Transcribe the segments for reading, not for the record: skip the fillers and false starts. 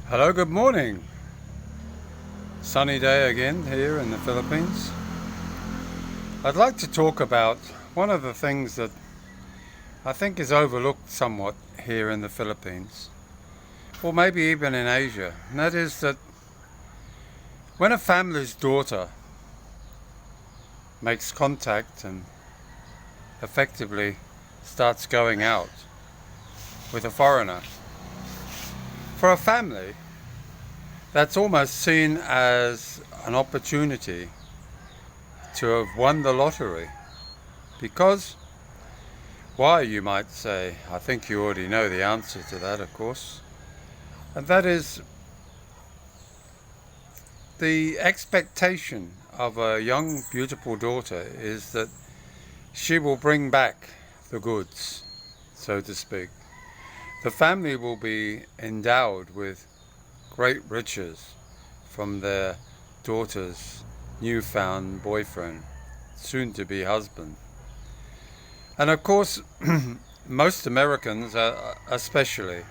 Hello, good morning. Sunny day again here in the Philippines. I'd like to talk about one of the things that I think is overlooked somewhat here in the Philippines, or maybe even in Asia, and that is that when a family's daughter makes contact and effectively starts going out with a foreigner, for a family, that's almost seen as an opportunity to have won the lottery. Because, why, you might say? I think you already know the answer to that, of course. And that is the expectation of a young, beautiful daughter is that she will bring back the goods, so to speak. The family will be endowed with great riches from their daughter's newfound boyfriend, soon to be husband. And of course, most Americans, especially,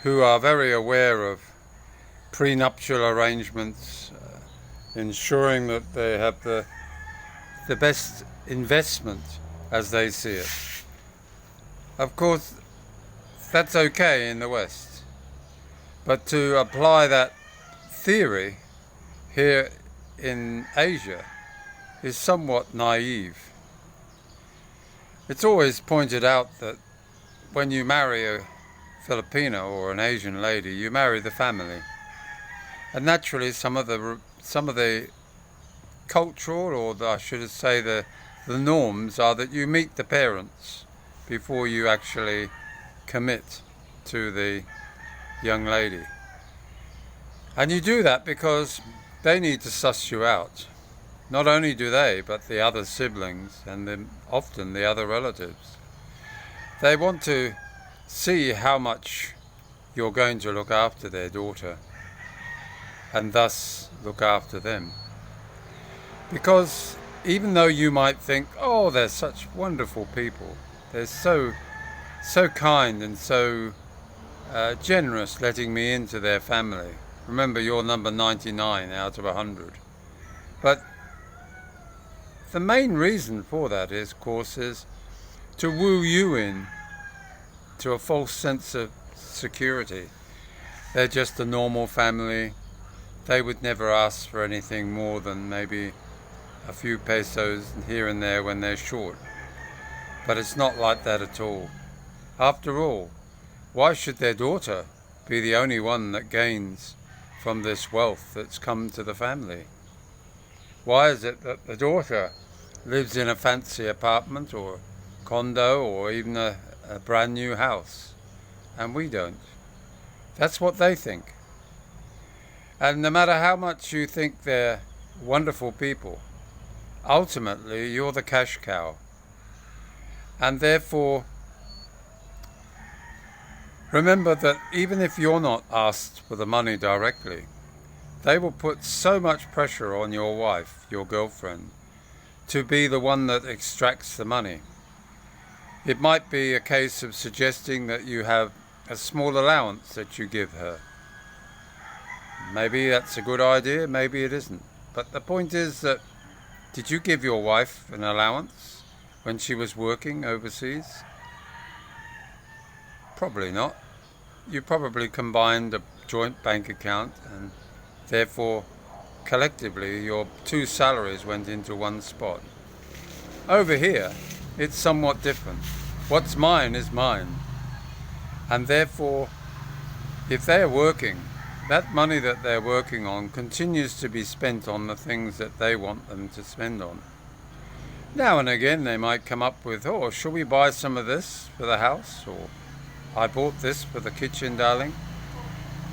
who are very aware of prenuptial arrangements, ensuring that they have the best investment as they see it. Of course, that's okay in the West. But to apply that theory here in Asia is somewhat naive. It's always pointed out that when you marry a Filipino or an Asian lady, you marry the family. And naturally some of the cultural, or I should say the norms, are that you meet the parents before you actually commit to the young lady. And you do that because they need to suss you out. Not only do they, but the other siblings and often the other relatives. They want to see how much you're going to look after their daughter and thus look after them. Because even though you might think, oh, they're such wonderful people, they're so kind and so generous letting me into their family. Remember, you're number 99 out of 100. But the main reason for that is, of course, is to woo you in to a false sense of security. They're just a normal family. They would never ask for anything more than maybe a few pesos here and there when they're short. But it's not like that at all. After all, why should their daughter be the only one that gains from this wealth that's come to the family? Why is it that the daughter lives in a fancy apartment or condo or even a brand new house and we don't? That's what they think. And no matter how much you think they're wonderful people, ultimately you're the cash cow. And therefore, remember that even if you're not asked for the money directly, they will put so much pressure on your wife, your girlfriend, to be the one that extracts the money. It might be a case of suggesting that you have a small allowance that you give her. Maybe that's a good idea, maybe it isn't. But the point is that, did you give your wife an allowance when she was working overseas? Probably not. You probably combined a joint bank account and therefore collectively your two salaries went into one spot. Over here, it's somewhat different. What's mine is mine. And therefore, if they're working, that money that they're working on continues to be spent on the things that they want them to spend on. Now and again they might come up with, oh, shall we buy some of this for the house? Or, I bought this for the kitchen, darling.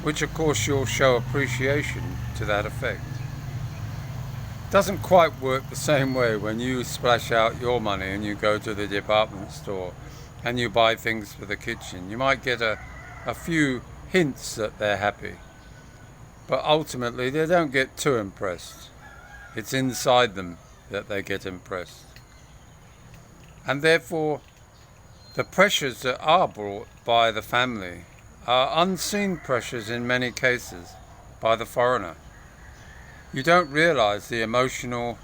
Which of course you'll show appreciation to that effect. Doesn't quite work the same way when you splash out your money and you go to the department store and you buy things for the kitchen. You might get a few hints that they're happy, but ultimately they don't get too impressed. It's inside them that they get impressed. And therefore, the pressures that are brought by the family are unseen pressures in many cases by the foreigner. You don't realize the emotional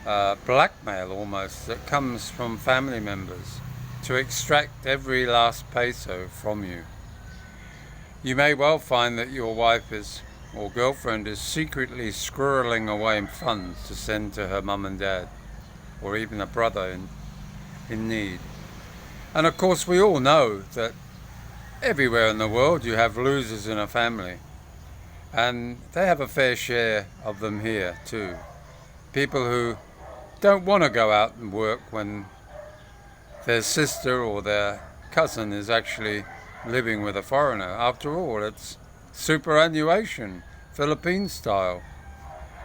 blackmail almost that comes from family members to extract every last peso from you. You may well find that your wife or girlfriend is secretly squirreling away funds to send to her mum and dad, or even a brother in need. And of course we all know that everywhere in the world you have losers in a family, and they have a fair share of them here too. People who don't want to go out and work when their sister or their cousin is actually living with a foreigner. After all, it's superannuation, Philippine style.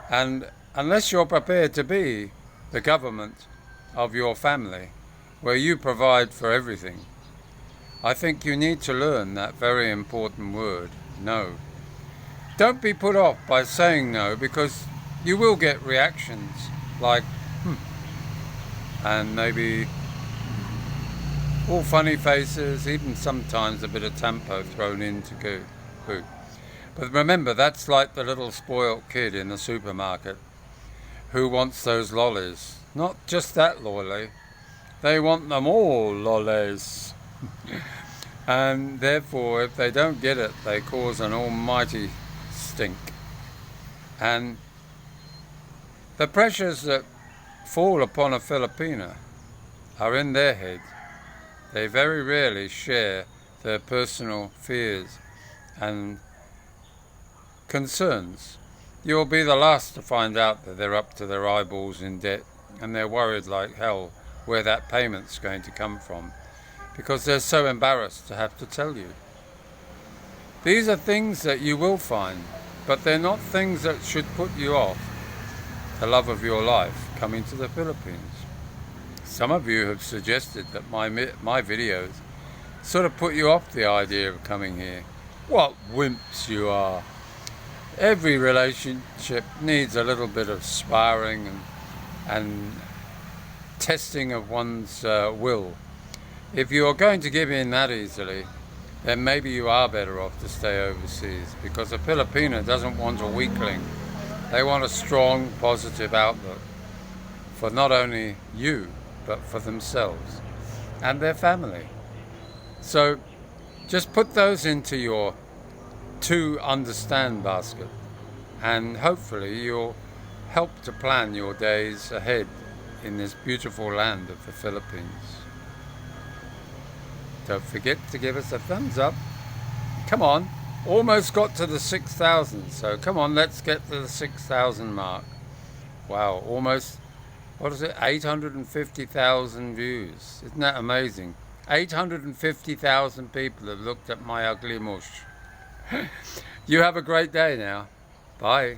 And unless you're prepared to be the government of your family, where you provide for everything, I think you need to learn that very important word, no. Don't be put off by saying no, because you will get reactions like, and maybe all funny faces, even sometimes a bit of tempo thrown into food. But remember, that's like the little spoilt kid in the supermarket who wants those lollies. Not just that lolly, they want them all lollies. And therefore, if they don't get it, they cause an almighty stink. And the pressures that fall upon a Filipino are in their head. They very rarely share their personal fears and concerns. You'll be the last to find out that they're up to their eyeballs in debt and they're worried like hell where that payment's going to come from, because they're so embarrassed to have to tell you. These are things that you will find, but they're not things that should put you off the love of your life coming to the Philippines. Some of you have suggested that my videos sort of put you off the idea of coming here. What wimps you are. Every relationship needs a little bit of sparring and testing of one's will. If you're going to give in that easily, then maybe you are better off to stay overseas, because a Filipino doesn't want a weakling. They want a strong, positive outlook for not only you, but for themselves and their family. So just put those into your to understand basket, and hopefully you'll help to plan your days ahead in this beautiful land of the Philippines. Don't forget to give us a thumbs up. Come on, almost got to the 6,000, so come on, let's get to the 6,000 mark. Wow, almost, 850,000 views. Isn't that amazing? 850,000 people have looked at my ugly mush. You have a great day now. Bye.